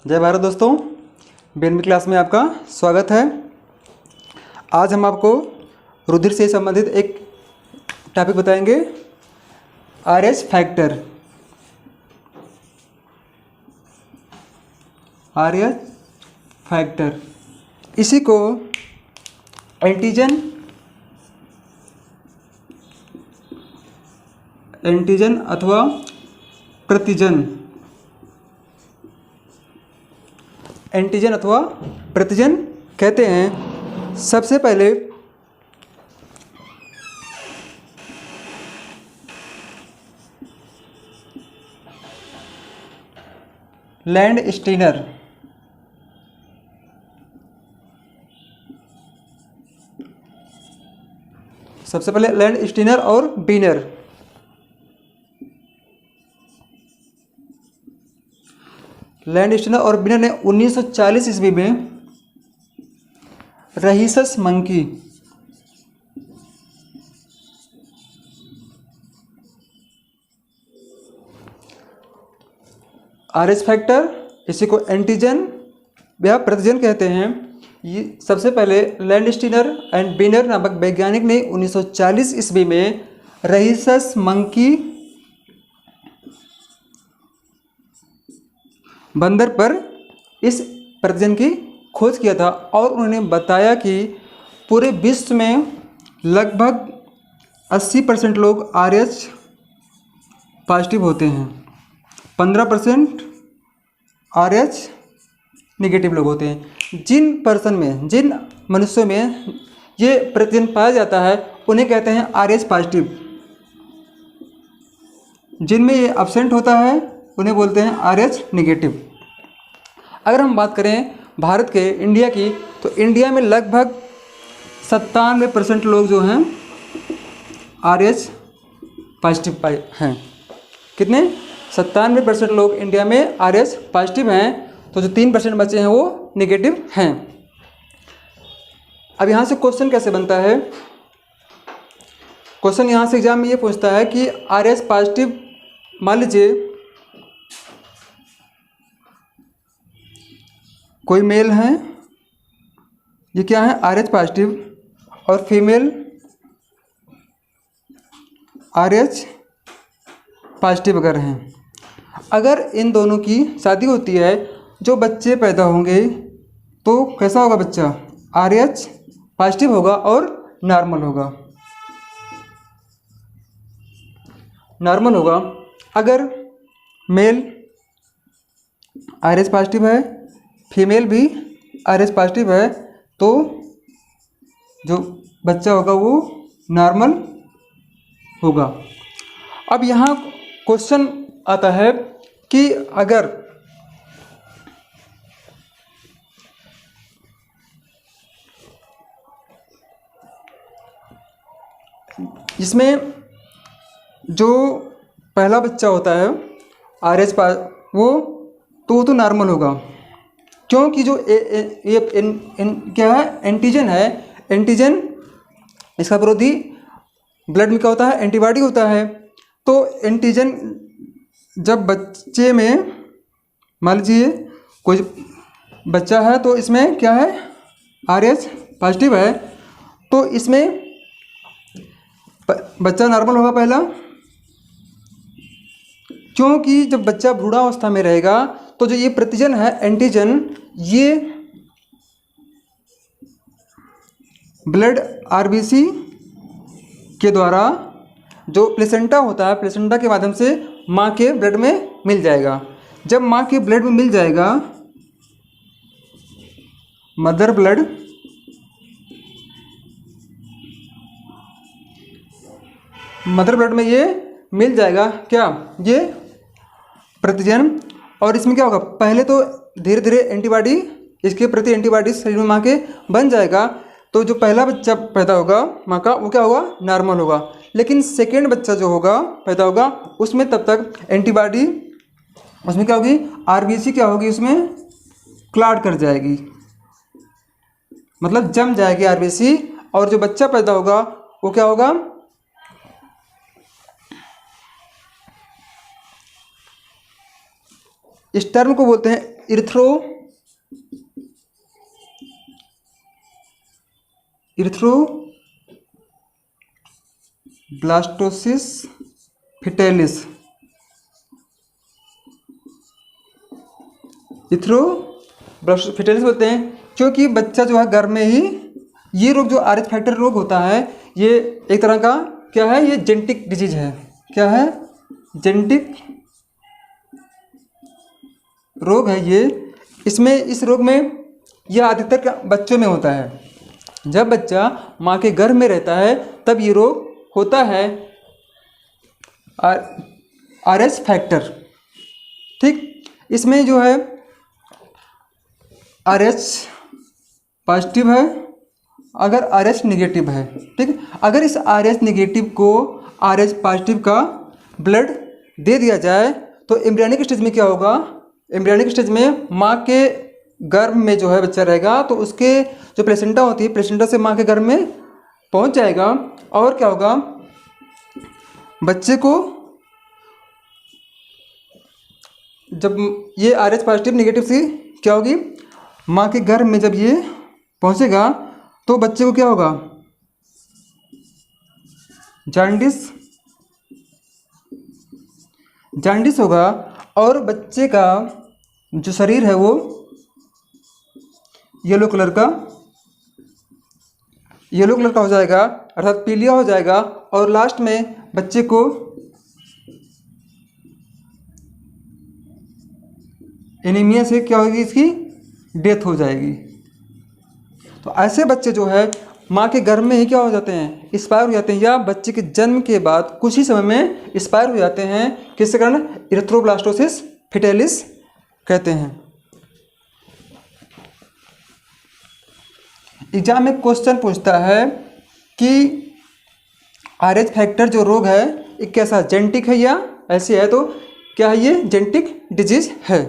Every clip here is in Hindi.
जय भारत दोस्तों, बीएनबी क्लास में आपका स्वागत है। आज हम आपको रुधिर से संबंधित एक टॉपिक बताएंगे, आरएच फैक्टर। आरएच फैक्टर इसी को एंटीजन अथवा प्रतिजन कहते हैं। सबसे पहले लैंड स्टीनर और बीनर। लैंड स्टीनर और बीनर ने 1940 ईस्वी में रहीसस मंकी आरएच फैक्टर, इसी को एंटीजन या प्रतिजन कहते हैं। ये सबसे पहले लैंड स्टीनर एंड बीनर नामक वैज्ञानिक ने 1940 ईस्वी में रहीसस मंकी बंदर पर इस प्रतिजन की खोज किया था और उन्होंने बताया कि पूरे विश्व में लगभग 80% लोग आरएच पॉजिटिव होते हैं, 15% आरएच नेगेटिव लोग होते हैं। जिन मनुष्यों में ये प्रतिजन पाया जाता है उन्हें कहते हैं आरएच पॉजिटिव। जिनमें ये एब्सेंट होता है उन्हें बोलते हैं आरएच नेगेटिव। अगर हम बात करें भारत के, इंडिया की, तो इंडिया में लगभग 97% लोग जो हैं आरएच पॉजिटिव पाए हैं। कितने? 97% लोग इंडिया में आरएच पॉजिटिव हैं, तो जो 3% बचे हैं वो नेगेटिव हैं। अब यहाँ से क्वेश्चन कैसे बनता है? क्वेश्चन यहाँ से एग्जाम में ये पूछता है कि आरएच पॉजिटिव, मान लीजिए कोई मेल है, ये क्या है आरएच पॉजिटिव, और फीमेल आरएच पॉजिटिव अगर हैं। अगर इन दोनों की शादी होती है, जो बच्चे पैदा होंगे तो कैसा होगा बच्चा? आरएच पॉजिटिव होगा और नॉर्मल होगा। अगर मेल आरएच पॉजिटिव है, फीमेल भी आरएच पॉजिटिव है, तो जो बच्चा होगा वो नॉर्मल होगा। अब यहाँ क्वेश्चन आता है कि अगर इसमें जो पहला बच्चा होता है आरएच वो तो नॉर्मल होगा, क्योंकि जो क्या है एंटीजन है। एंटीजन इसका विरोधी ब्लड में क्या होता है? एंटीबॉडी होता है। तो एंटीजन जब बच्चे में, मान लीजिए कोई बच्चा है तो इसमें क्या है आरएच पॉजिटिव है, तो इसमें बच्चा नॉर्मल होगा पहला, क्योंकि जब बच्चा भ्रूणावस्था में रहेगा तो जो ये प्रतिजन है एंटीजन, ये ब्लड आरबीसी के द्वारा जो प्लेसेंटा होता है, प्लेसेंटा के माध्यम से माँ के ब्लड में मिल जाएगा। जब माँ के ब्लड में मिल जाएगा, मदर ब्लड में ये मिल जाएगा क्या? ये प्रतिजन। और इसमें क्या होगा? पहले तो धीरे धीरे एंटीबॉडी, इसके प्रति एंटीबॉडी शरीर में माँ के बन जाएगा, तो जो पहला बच्चा पैदा होगा माँ का वो क्या होगा? नॉर्मल होगा। लेकिन सेकेंड बच्चा जो होगा पैदा होगा उसमें तब तक एंटीबॉडी, उसमें क्या होगी? आरबीसी क्या होगी? उसमें क्लॉट कर जाएगी, मतलब जम जाएगी आरबीसी, और जो बच्चा पैदा होगा वो क्या होगा? इस टर्म को बोलते हैं इरिथ्रोब्लास्टोसिस फिटेलिस। इरिथ्रोब्लास्टोसिस फिटेलिस बोलते हैं क्योंकि बच्चा जो है घर में ही, ये रोग जो RH फैक्टर रोग होता है, ये एक तरह का क्या है, ये जेनेटिक डिजीज है। क्या है? जेनेटिक रोग है ये। इसमें, इस रोग में यह अधिकतर बच्चों में होता है। जब बच्चा माँ के गर्भ में रहता है तब ये रोग होता है, RH फैक्टर। ठीक, इसमें जो है RH पॉजिटिव है, अगर RH निगेटिव है। ठीक, अगर इस RH निगेटिव को RH पॉजिटिव का ब्लड दे दिया जाए तो एम्ब्रियोनिक स्टेज में क्या होगा, एम्ब्रियोनिक स्टेज में माँ के गर्भ में जो है बच्चा रहेगा तो उसके जो प्लेसेंटा होती है, प्लेसेंटा से माँ के गर्भ में पहुँच जाएगा। और क्या होगा, बच्चे को जब ये RH पॉजिटिव निगेटिव से क्या होगी, माँ के गर्भ में जब ये पहुँचेगा तो बच्चे को क्या होगा, जॉन्डिस होगा। और बच्चे का जो शरीर है वो येलो कलर का हो जाएगा, अर्थात पीलिया हो जाएगा। और लास्ट में बच्चे को एनीमिया से क्या होगी, इसकी डेथ हो जाएगी। तो ऐसे बच्चे जो है माँ के गर्भ में ही क्या हो जाते हैं, एक्सपायर हो जाते हैं, या बच्चे के जन्म के बाद कुछ ही समय में एक्सपायर हो जाते हैं। किसके कारण? इरिथ्रोब्लास्टोसिस फिटेलिस कहते हैं। एग्जाम में क्वेश्चन पूछता है कि RH फैक्टर जो रोग है ये कैसा, जेनेटिक है या ऐसे है, तो क्या है, ये जेनेटिक डिजीज है।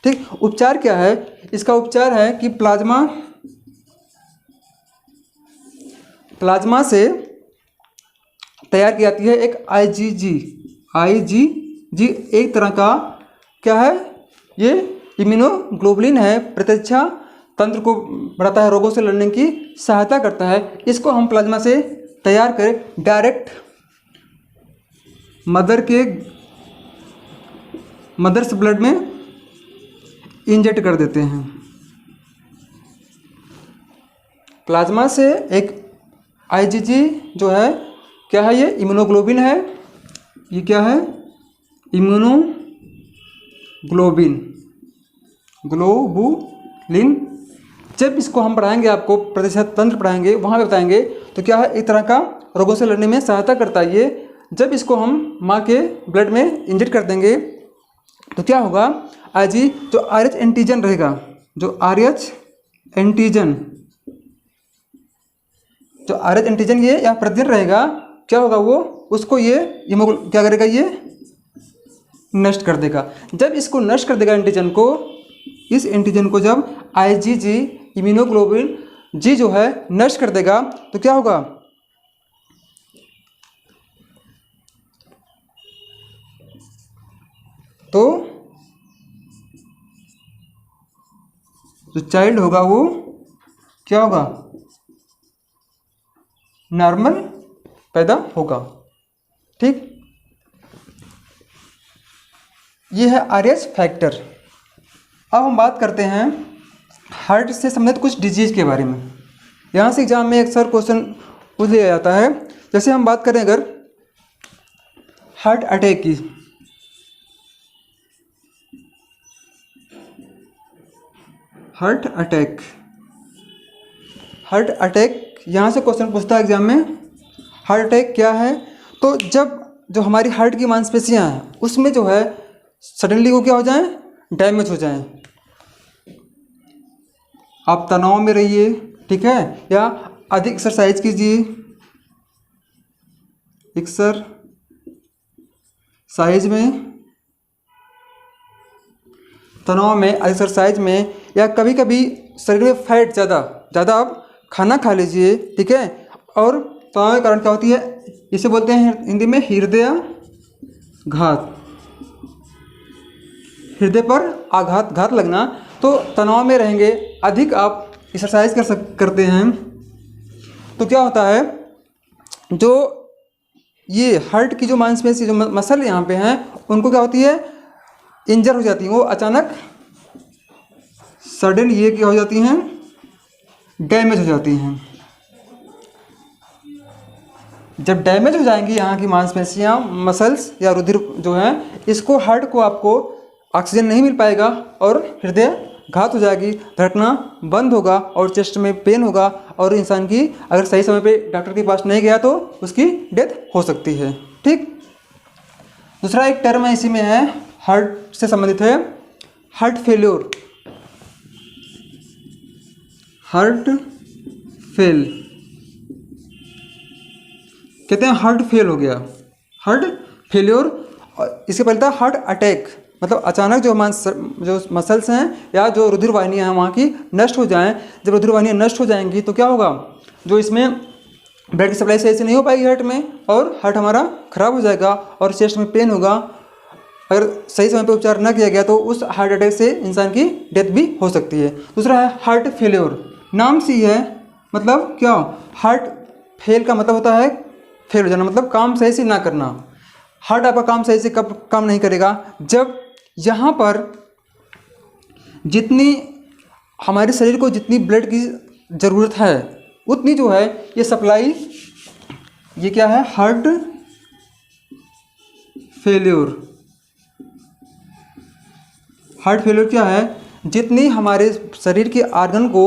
ठीक, उपचार क्या है? इसका उपचार है कि प्लाज्मा से तैयार की जाती है एक IgG एक तरह का क्या है, ये इम्यूनोग्लोबुलिन है, प्रतिरक्षा तंत्र को बढ़ाता है, रोगों से लड़ने की सहायता करता है। इसको हम प्लाज्मा से तैयार कर डायरेक्ट मदर्स ब्लड में इंजेक्ट कर देते हैं। प्लाज्मा से एक IgG जो है क्या है, ये इम्यूनोग्लोबिन है। ये क्या है, ग्लोबुलिन। जब इसको हम पढ़ाएंगे, आपको प्रतिरक्षा तंत्र पढ़ाएंगे, वहाँ पे बताएंगे, तो क्या है, एक तरह का रोगों से लड़ने में सहायता करता है ये। जब इसको हम माँ के ब्लड में इंजेक्ट कर देंगे तो क्या होगा, जो RH एंटीजन रहेगा, जो RH एंटीजन ये या प्रतिजन रहेगा, क्या होगा, वो उसको ये क्या करेगा, ये नष्ट कर देगा। जब इसको नष्ट कर देगा एंटीजन को, इस एंटीजन को जब IgG इम्यूनोग्लोबुलिन G जो है नष्ट कर देगा तो क्या होगा, तो जो चाइल्ड होगा वो क्या होगा, नॉर्मल पैदा होगा। ठीक, ये है RH फैक्टर। अब हम बात करते हैं हार्ट से संबंधित कुछ डिजीज के बारे में। यहाँ से एग्जाम में अक्सर क्वेश्चन पूछ लिया जाता है। जैसे हम बात करें अगर हार्ट अटैक की, हार्ट अटैक यहाँ से क्वेश्चन पूछता है एग्जाम में। हार्ट अटैक क्या है, तो जब जो हमारी हार्ट की मांसपेशियाँ हैं उसमें जो है सडनली वो क्या हो जाए, डैमेज हो जाए। आप तनाव में रहिए, ठीक है, या अधिक एक्सरसाइज कीजिए, तनाव में, एक्सरसाइज में, या कभी कभी शरीर में फैट ज़्यादा आप खाना खा लीजिए, ठीक है। और तनाव के कारण क्या होती है, इसे बोलते हैं हिंदी में हृदयाघात। हृदय पर घात लगना, तो तनाव में रहेंगे, अधिक आप एक्सरसाइज करते हैं तो क्या होता है, जो ये हार्ट की जो मांसपेशी जो मसल यहाँ पे हैं उनको क्या होती है, इंजर हो जाती हैं, वो अचानक सडन ये क्या हो जाती हैं, डैमेज हो जाती हैं। जब डैमेज हो जाएंगी यहाँ की मांसपेशियाँ, मसल्स या रुधिर जो है, इसको हार्ट को आपको ऑक्सीजन नहीं मिल पाएगा और हृदय घात हो जाएगी, धड़कना बंद होगा और चेस्ट में पेन होगा, और इंसान की अगर सही समय पे डॉक्टर के पास नहीं गया तो उसकी डेथ हो सकती है। ठीक। दूसरा एक टर्म है इसी में है, हार्ट से संबंधित है, हार्ट फेल्योर। हार्ट फेल कहते हैं, हार्ट फेल हो गया, हार्ट फेल्योर। इसके पहले था हार्ट अटैक, मतलब अचानक जो मसल्स हैं या जो रुधिर वाहिनियाँ हैं वहाँ की नष्ट हो जाएं। जब रुधिर वाहिनियाँ नष्ट हो जाएंगी तो क्या होगा, जो इसमें ब्लड की सप्लाई सही से नहीं हो पाएगी हार्ट में, और हार्ट हमारा ख़राब हो जाएगा और चेस्ट में पेन होगा। अगर सही समय पर उपचार न किया गया तो उस हार्ट अटैक से इंसान की डेथ भी हो सकती है। दूसरा है हार्ट फेल्योर, नाम से ही है, मतलब क्या, हार्ट फेल का मतलब होता है फेल हो जाना, मतलब काम सही से ना करना। हार्ट आपका काम सही से कब काम नहीं करेगा, जब यहाँ पर जितनी हमारे शरीर को जितनी ब्लड की ज़रूरत है उतनी जो है ये सप्लाई, ये क्या है, हार्ट फेल्योर। हार्ट फेल्योर क्या है, जितनी हमारे शरीर के आर्गन को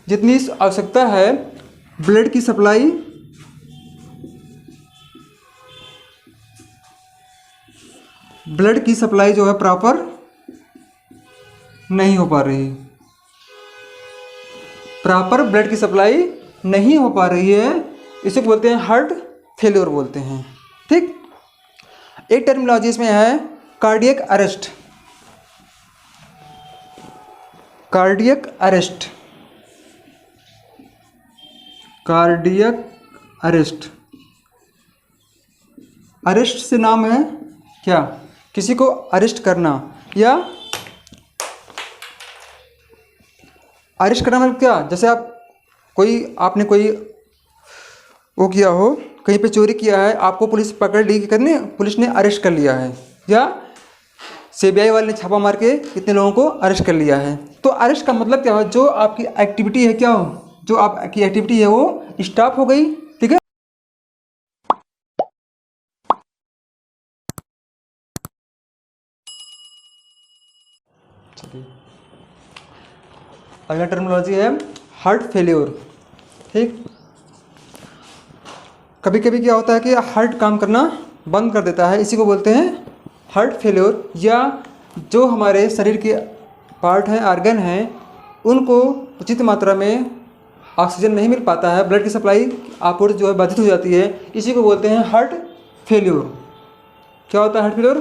जितनी आवश्यकता है ब्लड की सप्लाई, ब्लड की सप्लाई जो है प्रॉपर नहीं हो पा रही, प्रॉपर ब्लड की सप्लाई नहीं हो पा रही है, इसे बोलते हैं हार्ट फेल्योर बोलते हैं। ठीक। एक टर्मिनोलॉजी इसमें है cardiac arrest. Cardiac arrest, cardiac arrest, arrest से नाम है क्या, किसी को अरेस्ट करना, या अरेस्ट करना मतलब क्या, जैसे आपने कोई वो किया हो, कहीं पे चोरी किया है, आपको पुलिस पकड़ ली, करने पुलिस ने अरेस्ट कर लिया है, या सीबीआई वाले ने छापा मार के कितने लोगों को अरेस्ट कर लिया है। तो अरेस्ट का मतलब क्या हो, जो आपकी एक्टिविटी है, क्या हो, जो आपकी एक्टिविटी है वो स्टॉप हो गई। ठीक है। अगला टर्मिनोलॉजी है हार्ट फेल्योर। ठीक। कभी कभी क्या होता है कि हार्ट काम करना बंद कर देता है, इसी को बोलते हैं हार्ट फेल्योर। या जो हमारे शरीर के पार्ट हैं, आर्गन हैं, उनको उचित मात्रा में ऑक्सीजन नहीं मिल पाता है, ब्लड की सप्लाई आपूर्ति जो है बाधित हो जाती है, इसी को बोलते हैं हार्ट फेल्योर। क्या होता है हार्ट फेल्योर,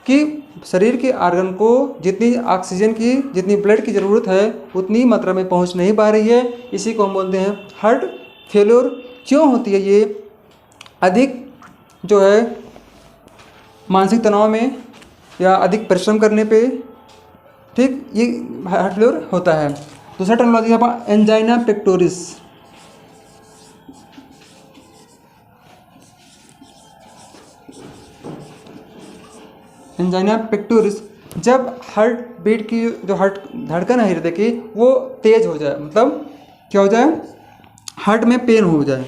कि शरीर के आर्गन को जितनी ऑक्सीजन की, जितनी ब्लड की ज़रूरत है उतनी मात्रा में पहुंच नहीं पा रही है, इसी को हम बोलते हैं हार्ट फेल्योर। क्यों होती है ये, अधिक जो है मानसिक तनाव में या अधिक परिश्रम करने पे, ठीक, ये हार्ट फेल्योर होता है। दूसरा टर्मिनोलॉजी है आपका एंजाइना पेक्टोरिस। एंजाइना पेक्टोरिस, जब हार्ट बीट की, जो हार्ट धड़कन है हृदय की, वो तेज हो जाए, मतलब क्या हो जाए, हार्ट में पेन हो जाए,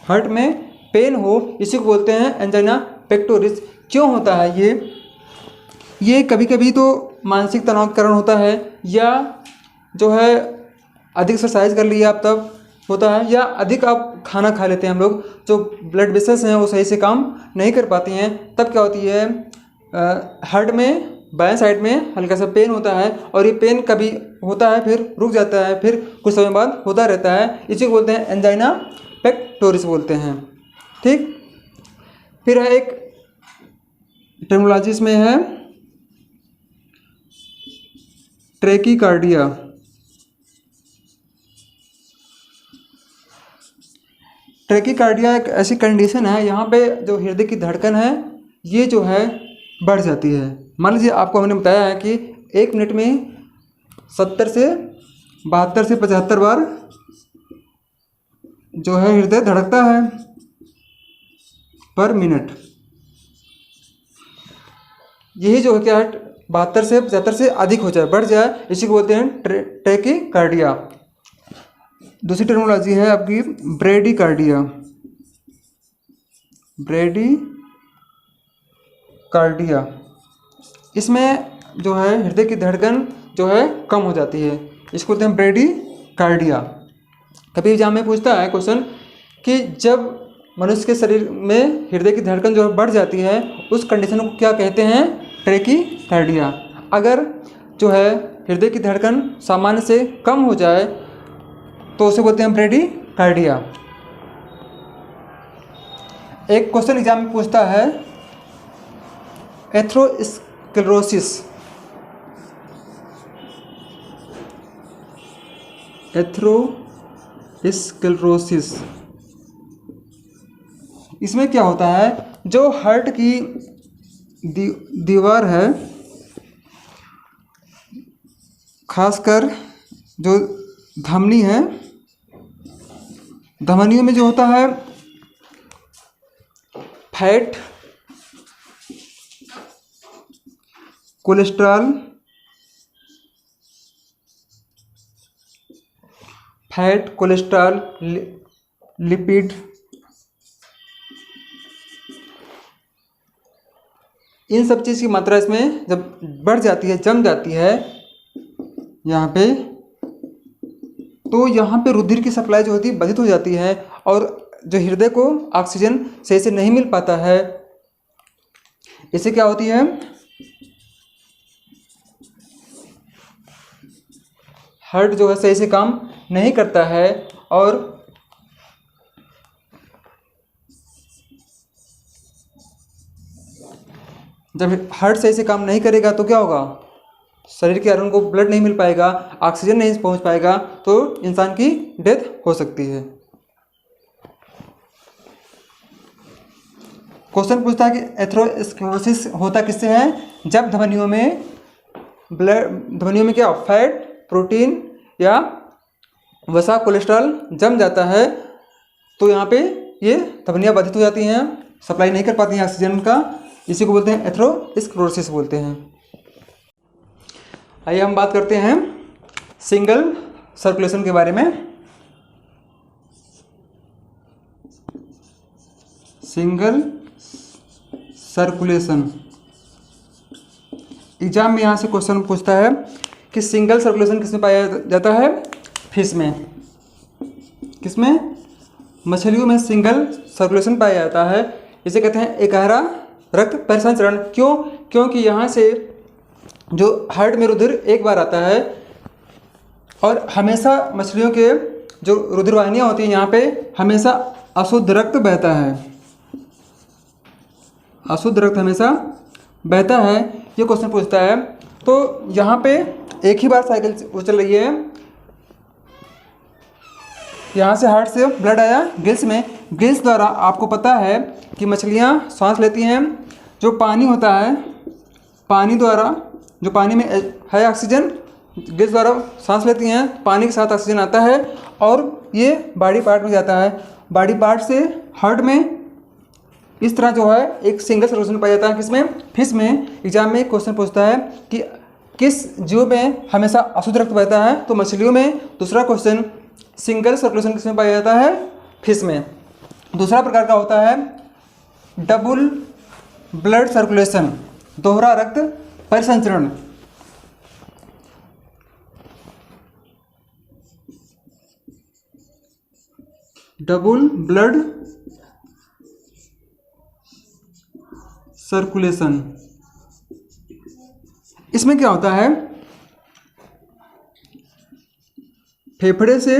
हार्ट में पेन हो, इसी को बोलते हैं एंजाइना पेक्टोरिस। क्यों होता है ये कभी कभी तो मानसिक तनाव के कारण होता है, या जो है अधिक एक्सरसाइज कर लिया आप तब होता है, या अधिक आप खाना खा लेते हैं हम लोग, जो ब्लड वेसल्स हैं वो सही से काम नहीं कर पाती हैं, तब क्या होती है, हार्ट में बाएं साइड में हल्का सा पेन होता है, और ये पेन कभी होता है फिर रुक जाता है, फिर कुछ समय बाद होता रहता है, इसी को बोलते हैं एंजाइना पेक्टोरिस बोलते हैं। ठीक। फिर है एक टर्मिनोलॉजी इसमें है ट्रैकीकार्डिया। ट्रैकीकार्डिया एक ऐसी कंडीशन है, यहाँ पे जो हृदय की धड़कन है ये जो है बढ़ जाती है। मान लीजिए आपको हमने बताया है कि 1 मिनट में 70 से 72 से 75 बार जो है हृदय धड़कता है पर मिनट। यही जो है क्या है 72 से 75 से अधिक हो जाए, बढ़ जाए, इसी को बोलते हैं टैकीकार्डिया। दूसरी टर्मिनोलॉजी है आपकी ब्रेडीकार्डिया। ब्रेडीकार्डिया इसमें जो है हृदय की धड़कन जो है कम हो जाती है, इसको बोलते हैं ब्रेडीकार्डिया। कभी एग्जाम में पूछता है क्वेश्चन कि जब मनुष्य के शरीर में हृदय की धड़कन जो है बढ़ जाती है उस कंडीशन को क्या कहते हैं? टैकीकार्डिया। अगर जो है हृदय की धड़कन सामान्य से कम हो जाए तो उसे बोलते हैं ब्रेडीकार्डिया। एक क्वेश्चन एग्जाम में पूछता है एथेरोस्क्लेरोसिस। एथेरोस्क्लेरोसिस इसमें क्या होता है? जो हार्ट की दीवार है, खासकर जो धमनी है, धमनियों में जो होता है फैट, कोलेस्ट्रॉल, लिपिड, इन सब चीज़ की मात्रा इसमें जब बढ़ जाती है, जम जाती है यहाँ पे, तो यहाँ पे रुधिर की सप्लाई जो होती है बाधित हो जाती है और जो हृदय को ऑक्सीजन सही से नहीं मिल पाता है। इससे क्या होती है? हार्ट जो है सही से काम नहीं करता है और जब हार्ट सही से काम नहीं करेगा तो क्या होगा? शरीर के अंगों को ब्लड नहीं मिल पाएगा, ऑक्सीजन नहीं पहुंच पाएगा, तो इंसान की डेथ हो सकती है। क्वेश्चन पूछता है कि एथेरोस्क्लेरोसिस होता किससे है? जब धमनियों में क्या फैट, प्रोटीन या वसा, कोलेस्ट्रॉल जम जाता है तो यहाँ पे ये धमनियाँ बाधित हो जाती हैं, सप्लाई नहीं कर पाती हैं ऑक्सीजन का, इसी को बोलते हैं एथेरोस्क्लेरोसिस बोलते हैं। आइए हम बात करते हैं सिंगल सर्कुलेशन के बारे में। सिंगल सर्कुलेशन एग्जाम में यहाँ से क्वेश्चन पूछता है कि सिंगल सर्कुलेशन किसमें पाया जाता है? फिश में। किसमें? मछलियों में सिंगल सर्कुलेशन पाया जाता है। इसे कहते हैं एकहरा रक्त परिसंचरण। क्यों? क्योंकि यहाँ से जो हार्ट में रुधिर एक बार आता है और हमेशा मछलियों के जो रुधिर वाहिनियाँ होती हैं यहाँ पे हमेशा अशुद्ध रक्त बहता है, अशुद्ध रक्त हमेशा बहता है। ये क्वेश्चन पूछता है तो यहाँ पे एक ही बार साइकिल चल रही है, यहाँ से हार्ट से ब्लड आया गिल्स में, गिल्स द्वारा आपको पता है कि मछलियाँ सांस लेती हैं, जो पानी होता है, पानी द्वारा जो पानी में है ऑक्सीजन, गिल्स द्वारा सांस लेती हैं, पानी के साथ ऑक्सीजन आता है और ये बॉडी पार्ट में जाता है। बॉडी पार्ट से हार्ट में इस तरह जो है एक सिंगल सर्कुलेशन पाया जाता है। किसमें? फिश में। एग्जाम में क्वेश्चन पूछता है कि किस जीव में हमेशा अशुद्ध रक्त बहता है? तो मछलियों में। दूसरा क्वेश्चन सिंगल सर्कुलेशन किसमें पाया जाता है? फिश में। दूसरा प्रकार का होता है डबल ब्लड सर्कुलेशन, दोहरा रक्त परिसंचरण। डबल ब्लड सर्कुलेशन, इसमें क्या होता है? फेफड़े से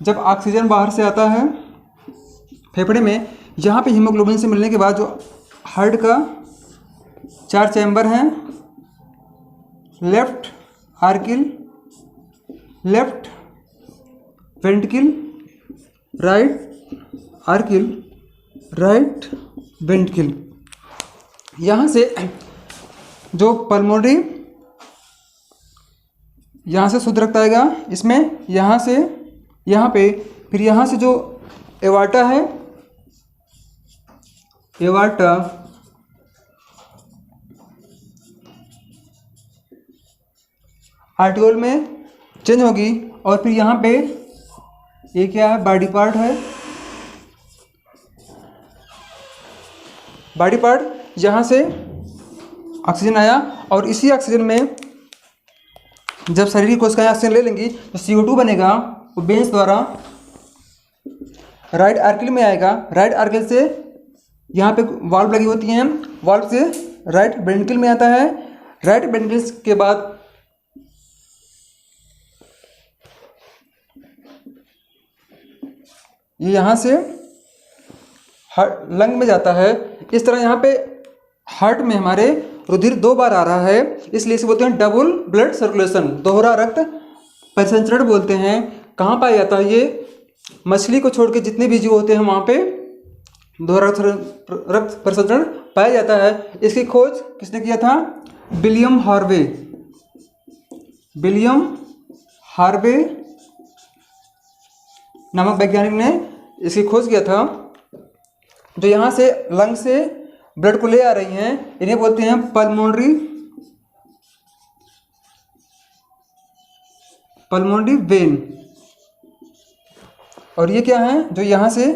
जब ऑक्सीजन बाहर से आता है फेफड़े में, यहाँ पे हीमोग्लोबिन से मिलने के बाद जो हार्ट का 4 चैम्बर हैं, left auricle, left ventricle, right auricle, right ventricle, यहाँ से जो पल्मोनरी यहाँ से शुद्ध रक्त आएगा इसमें, यहाँ से यहाँ पे, फिर यहाँ से जो एवार्टा है, एवार्टा आर्टियोल में चेंज होगी, और फिर यहाँ पे ये क्या है, बॉडी पार्ट है, बॉडी पार्ट, यहाँ से ऑक्सीजन आया, और इसी ऑक्सीजन में जब शरीर कोशिकाएं ऑक्सीजन ले लेंगी तो CO2 बनेगा, वो वेन्स द्वारा राइट आर्किल में आएगा, राइट आर्किल से यहाँ पे वाल्व लगी होती हैं, वाल्व से राइट वेंट्रिकल में आता है, राइट वेंट्रिकल के बाद ये यहाँ से लंग में जाता है। इस तरह यहाँ पे हार्ट में हमारे रुधिर 2 बार आ रहा है, इसलिए इसे बोलते हैं डबल ब्लड सर्कुलेशन, दोहरा रक्त परिसंचरण बोलते हैं। कहाँ पाया जाता है ये? मछली को छोड़ के जितने भी जीव होते हैं वहाँ पे दोहरा रक्त परिसंचरण पाया जाता है। इसकी खोज किसने किया था? William Harvey. विलियम हार्वे नामक वैज्ञानिक ने इसकी खोज किया था। जो यहाँ से लंग से ब्लड को ले आ रही हैं इन्हें बोलते हैं पल्मोनरी वेन। और ये क्या है? जो यहाँ से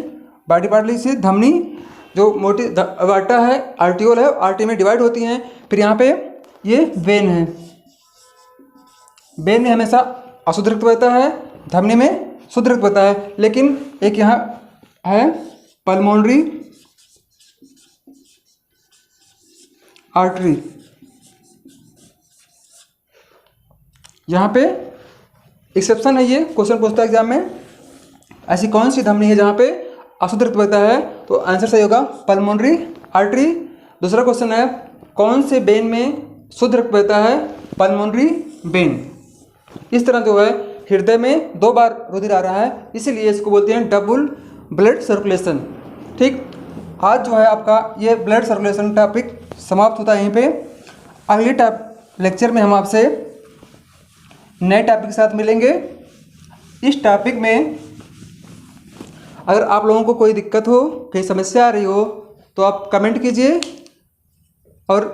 बॉडी पार्ट से धमनी, जो मोटी एवार्टा है, आर्टियोल है, आर्टरी में डिवाइड होती हैं, फिर यहाँ पे ये वेन है। वेन में हमेशा अशुद्ध रक्त बहता है, धमनी में शुद्ध रक्त बहता है, लेकिन एक यहाँ है पल्मोनरी आर्टरी। यहाँ पे एक्सेप्शन है, ये क्वेश्चन पूछता है एग्जाम में, ऐसी कौन सी धमनी है जहाँ पे अशुद्ध रक्त बहता है? तो आंसर सही होगा पल्मोनरी आर्टरी। दूसरा क्वेश्चन है कौन से वेन में शुद्ध रक्त बहता है? Pulmonary vein. इस तरह जो है हृदय में 2 बार रुधिर आ रहा है, इसीलिए इसको बोलते हैं डबल ब्लड सर्कुलेशन। ठीक, आज जो है आपका ये ब्लड सर्कुलेशन टॉपिक समाप्त होता है यहीं पे। अगले लेक्चर में हम आपसे नए टॉपिक के साथ मिलेंगे। इस टॉपिक में अगर आप लोगों को कोई दिक्कत हो, कोई समस्या आ रही हो, तो आप कमेंट कीजिए और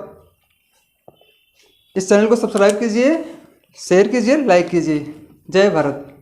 इस चैनल को सब्सक्राइब कीजिए, शेयर कीजिए, लाइक कीजिए। जय भारत।